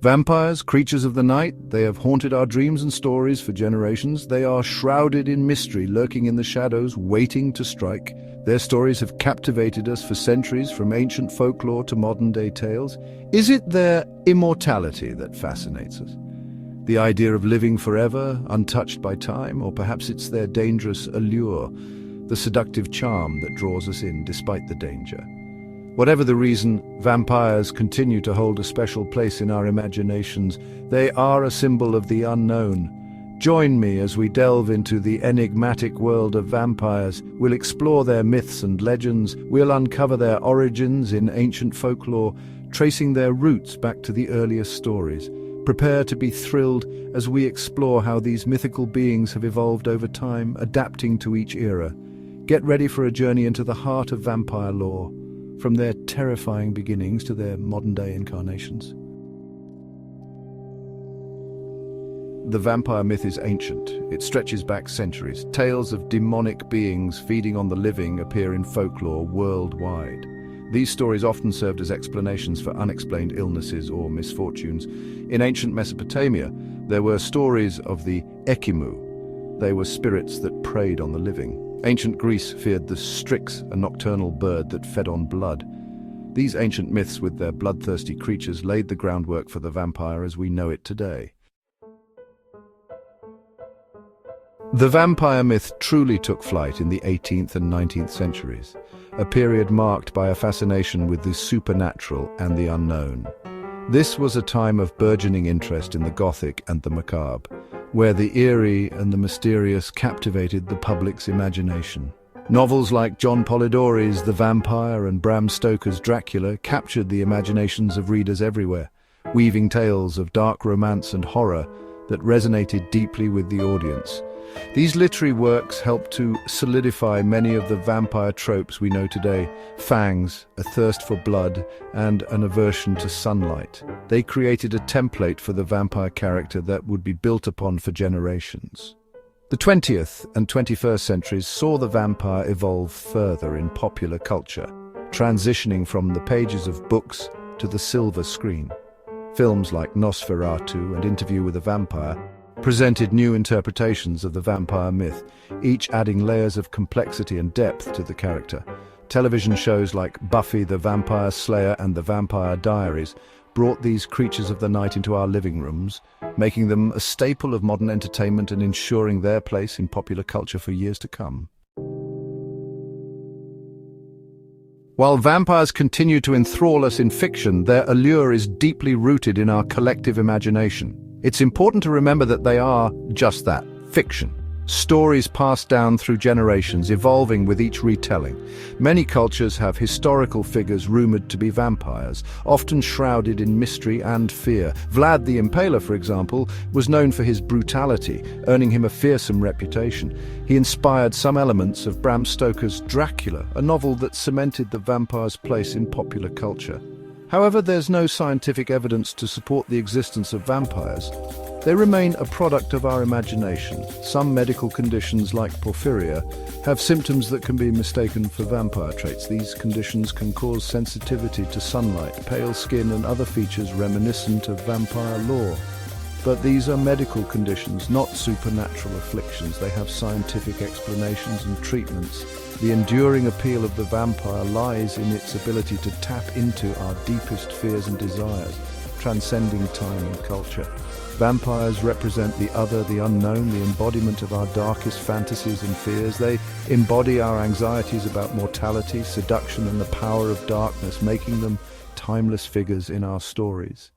Vampires, creatures of the night, they have haunted our dreams and stories for generations. They are shrouded in mystery, lurking in the shadows, waiting to strike. Their stories have captivated us for centuries, from ancient folklore to modern-day tales. Is it their immortality that fascinates us? The idea of living forever, untouched by time, or perhaps it's their dangerous allure, the seductive charm that draws us in despite the danger. Whatever the reason, vampires continue to hold a special place in our imaginations. They are a symbol of the unknown. Join me as we delve into the enigmatic world of vampires. We'll explore their myths and legends. We'll uncover their origins in ancient folklore, tracing their roots back to the earliest stories. Prepare to be thrilled as we explore how these mythical beings have evolved over time, adapting to each era. Get ready for a journey into the heart of vampire lore, from their terrifying beginnings to their modern-day incarnations. The vampire myth is ancient. It stretches back centuries. Tales of demonic beings feeding on the living appear in folklore worldwide. These stories often served as explanations for unexplained illnesses or misfortunes. In ancient Mesopotamia, there were stories of the Ekimu. They were spirits that preyed on the living. Ancient Greece feared the Strix, a nocturnal bird that fed on blood. These ancient myths with their bloodthirsty creatures laid the groundwork for the vampire as we know it today. The vampire myth truly took flight in the 18th and 19th centuries, a period marked by a fascination with the supernatural and the unknown. This was a time of burgeoning interest in the Gothic and the macabre, where the eerie and the mysterious captivated the public's imagination. Novels like John Polidori's The Vampire and Bram Stoker's Dracula captured the imaginations of readers everywhere, weaving tales of dark romance and horror that resonated deeply with the audience. These literary works helped to solidify many of the vampire tropes we know today: fangs, a thirst for blood, and an aversion to sunlight. They created a template for the vampire character that would be built upon for generations. The 20th and 21st centuries saw the vampire evolve further in popular culture, transitioning from the pages of books to the silver screen. Films like Nosferatu and Interview with a Vampire presented new interpretations of the vampire myth, each adding layers of complexity and depth to the character. Television shows like Buffy the Vampire Slayer and The Vampire Diaries brought these creatures of the night into our living rooms, making them a staple of modern entertainment and ensuring their place in popular culture for years to come. While vampires continue to enthrall us in fiction, their allure is deeply rooted in our collective imagination. It's important to remember that they are just that, fiction. Stories passed down through generations, evolving with each retelling. Many cultures have historical figures rumored to be vampires, often shrouded in mystery and fear. Vlad the Impaler, for example, was known for his brutality, earning him a fearsome reputation. He inspired some elements of Bram Stoker's Dracula, a novel that cemented the vampire's place in popular culture. However, there's no scientific evidence to support the existence of vampires. They remain a product of our imagination. Some medical conditions, like porphyria, have symptoms that can be mistaken for vampire traits. These conditions can cause sensitivity to sunlight, pale skin, and other features reminiscent of vampire lore. But these are medical conditions, not supernatural afflictions. They have scientific explanations and treatments. The enduring appeal of the vampire lies in its ability to tap into our deepest fears and desires, transcending time and culture. Vampires represent the other, the unknown, the embodiment of our darkest fantasies and fears. They embody our anxieties about mortality, seduction, and the power of darkness, making them timeless figures in our stories.